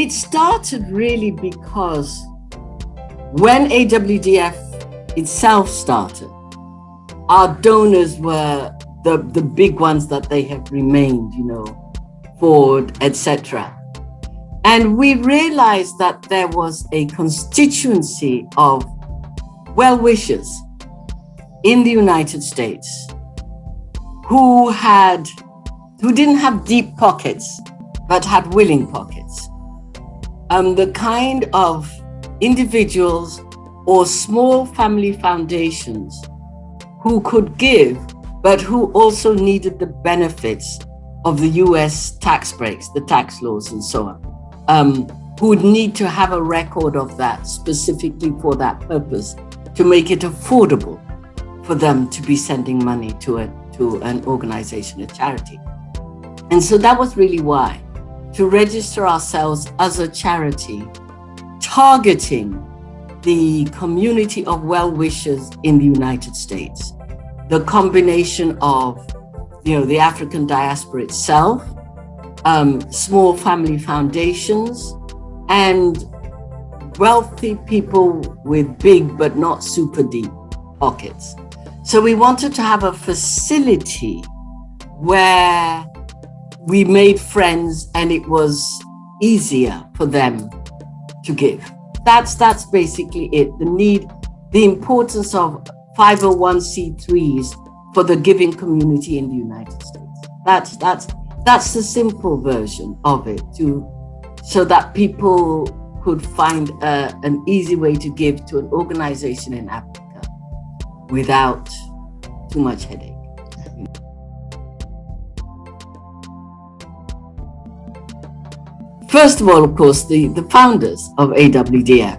It started really because when AWDF itself started, our donors were the big ones that they have remained, Ford, etc. And we realized that there was a constituency of well-wishers in the United States who didn't have deep pockets, but had willing pockets. The kind of individuals or small family foundations who could give, but who also needed the benefits of the US tax breaks, the tax laws and so on, who would need to have a record of that specifically for that purpose to make it affordable for them to be sending money to an organization, a charity. And so that was really why, to register ourselves as a charity targeting the community of well-wishers in the United States, the combination of, the African diaspora itself, small family foundations, and wealthy people with big but not super deep pockets. So we wanted to have a facility where we made friends and it was easier for them to give. That's basically it. The importance of 501c3s for the giving community in the United States. That's the simple version of it, so that people could find an easy way to give to an organization in Africa without too much headache. First of all, of course, the founders of AWDF,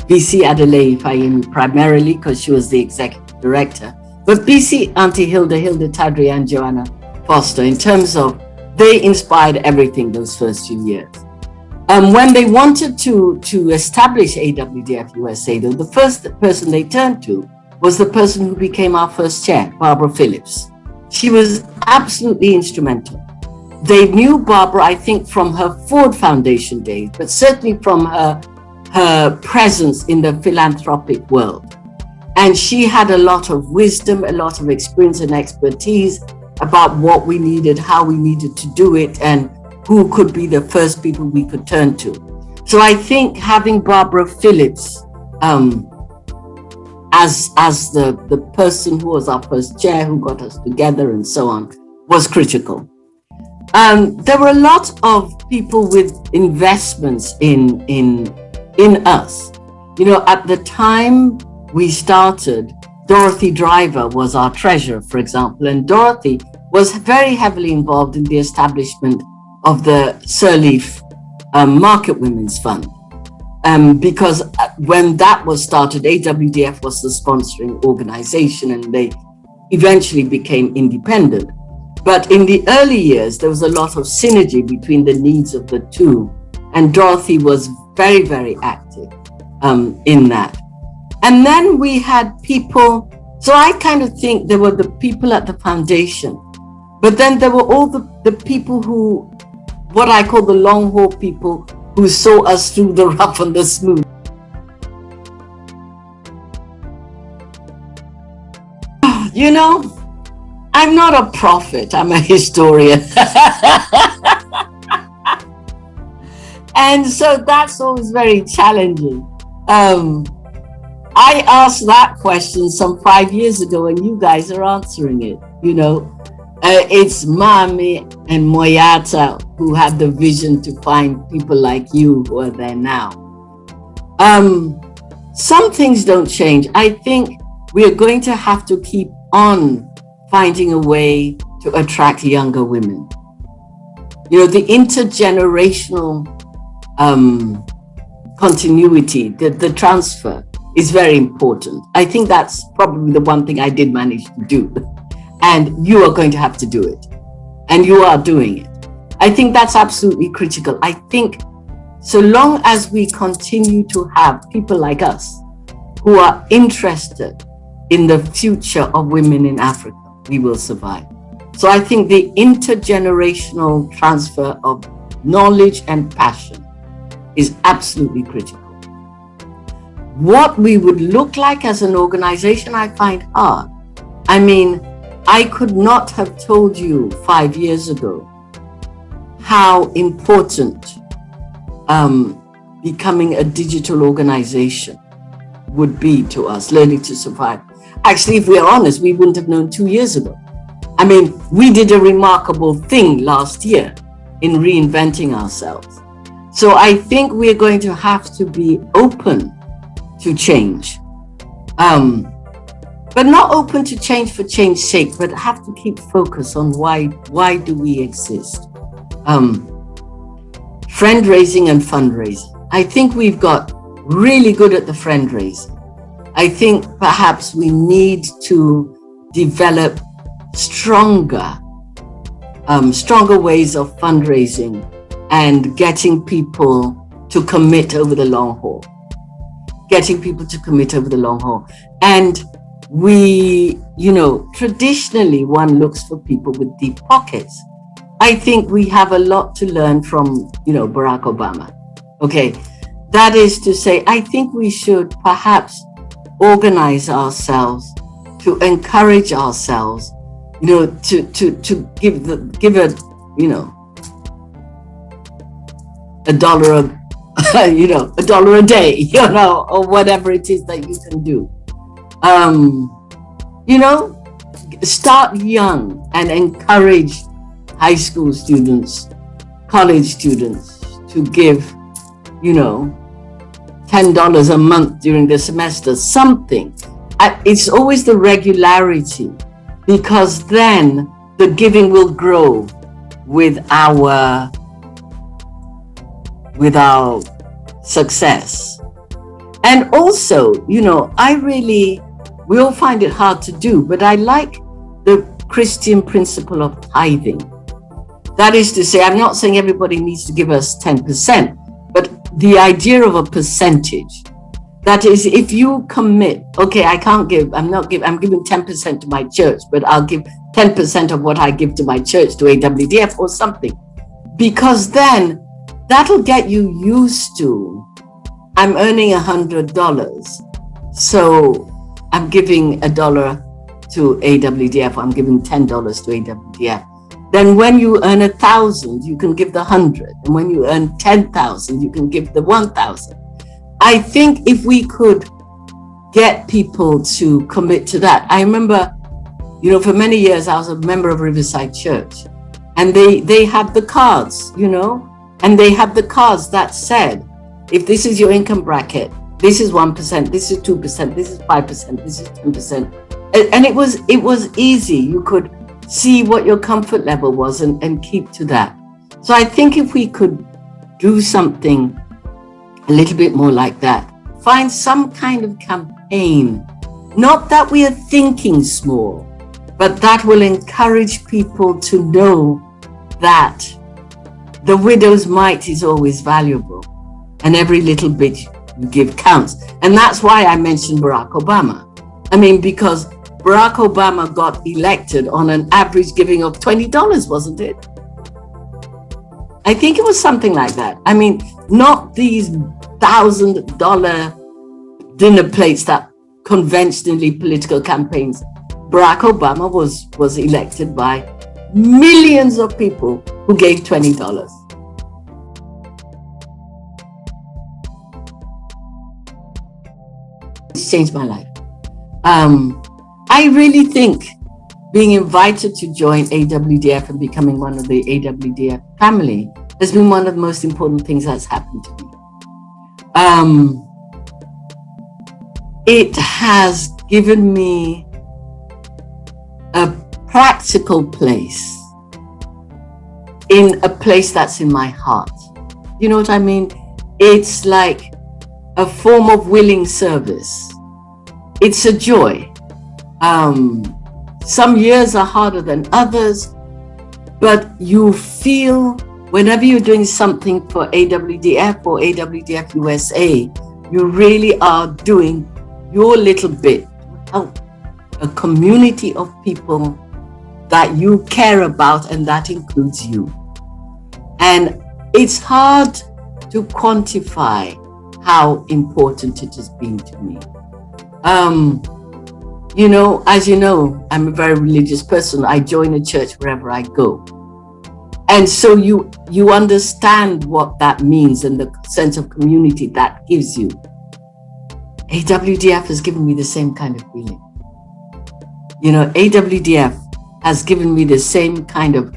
BC Adelaide Fayemi primarily, because she was the executive director, but BC Auntie Hilda Tadri and Joanna Foster, in terms of they inspired everything those first few years. When they wanted to establish AWDF USA, though, the first person they turned to was the person who became our first chair, Barbara Phillips. She was absolutely instrumental. They knew Barbara, I think, from her Ford Foundation days, but certainly from her presence in the philanthropic world. And she had a lot of wisdom, a lot of experience and expertise about what we needed, how we needed to do it, and who could be the first people we could turn to. So I think having Barbara Phillips as the person who was our first chair, who got us together and so on, was critical. There were a lot of people with investments in us. At the time we started, Dorothy Driver was our treasurer, for example, and Dorothy was very heavily involved in the establishment of the Sirleaf Market Women's Fund. Because when that was started, AWDF was the sponsoring organization and they eventually became independent. But in the early years, there was a lot of synergy between the needs of the two. And Dorothy was very, very active in that. And then we had people, so I kind of think there were the people at the foundation, but then there were all the people who, what I call the long haul people, who saw us through the rough and the smooth. I'm not a prophet, I'm a historian. And so that's always very challenging. I asked that question some 5 years ago and you guys are answering it, It's Mami and Moyata who had the vision to find people like you who are there now. Some things don't change. I think we're going to have to keep on finding a way to attract younger women. The intergenerational continuity, the transfer is very important. I think that's probably the one thing I did manage to do. And you are going to have to do it. And you are doing it. I think that's absolutely critical. I think so long as we continue to have people like us who are interested in the future of women in Africa, we will survive. So I think the intergenerational transfer of knowledge and passion is absolutely critical. What we would look like as an organization, I find hard. I mean, I could not have told you 5 years ago how important becoming a digital organization would be to us, learning to survive. Actually, if we are honest, we wouldn't have known 2 years ago. I mean, we did a remarkable thing last year in reinventing ourselves. So I think we're going to have to be open to change, but not open to change for change's sake, but have to keep focus on why do we exist. Friend-raising and fundraising. I think we've got really good at the friend-raising. I think perhaps we need to develop stronger ways of fundraising and getting people to commit over the long haul. And we, traditionally one looks for people with deep pockets. I think we have a lot to learn from, Barack Obama. Okay, that is to say, I think we should perhaps organize ourselves to encourage ourselves, to give a $1 $1 a day, or whatever it is that you can do. Start young and encourage high school students, college students to give, $10 a month during the semester, something. It's always the regularity, because then the giving will grow with our success. And also, we all find it hard to do, but I like the Christian principle of tithing. That is to say, I'm not saying everybody needs to give us 10%, but the idea of a percentage. That is, if you commit, okay, I'm giving 10% to my church, but I'll give 10% of what I give to my church to AWDF or something. Because then that'll get you used to, I'm earning $100, so I'm giving $1 to AWDF, I'm giving $10 to AWDF. Then when you earn 1,000, you can give the 100. And when you earn 10,000, you can give the 1,000. I think if we could get people to commit to that. I remember, for many years, I was a member of Riverside Church, and they had the cards, and they had the cards that said, if this is your income bracket, this is 1%, this is 2%, this is 5%, this is 10%. And it was easy. You could see what your comfort level was and keep to that. So I think if we could do something a little bit more like that, find some kind of campaign, not that we are thinking small, but that will encourage people to know that the widow's mite is always valuable, and every little bit you give counts. And that's why I mentioned Barack Obama. I mean, because Barack Obama got elected on an average giving of $20, wasn't it? I think it was something like that. I mean, not these $1,000 dinner plates that conventionally political campaigns. Barack Obama was elected by millions of people who gave $20. It's changed my life. I really think being invited to join AWDF and becoming one of the AWDF family has been one of the most important things that's happened to me. It has given me a practical place, in a place that's in my heart. You know what I mean? It's like a form of willing service. It's a joy. Some years are harder than others, but you feel whenever you're doing something for AWDF or AWDF USA, you really are doing your little bit to help a community of people that you care about, and that includes you. And it's hard to quantify how important it has been to me. You know, as you know, I'm a very religious person. I join a church wherever I go. And so you understand what that means and the sense of community that gives you. AWDF has given me the same kind of feeling. You know, AWDF has given me the same kind of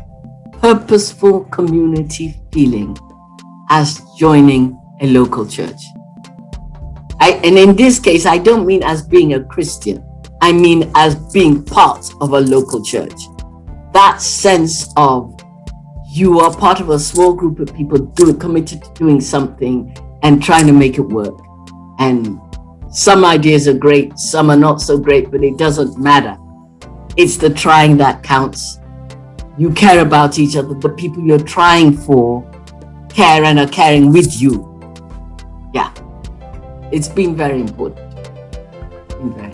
purposeful community feeling as joining a local church. And in this case, I don't mean as being a Christian. I mean as being part of a local church. That sense of you are part of a small group of people committed to doing something and trying to make it work. And some ideas are great, some are not so great, but it doesn't matter. It's the trying that counts. You care about each other. The people you're trying for care and are caring with you. Yeah, it's been very important. Been very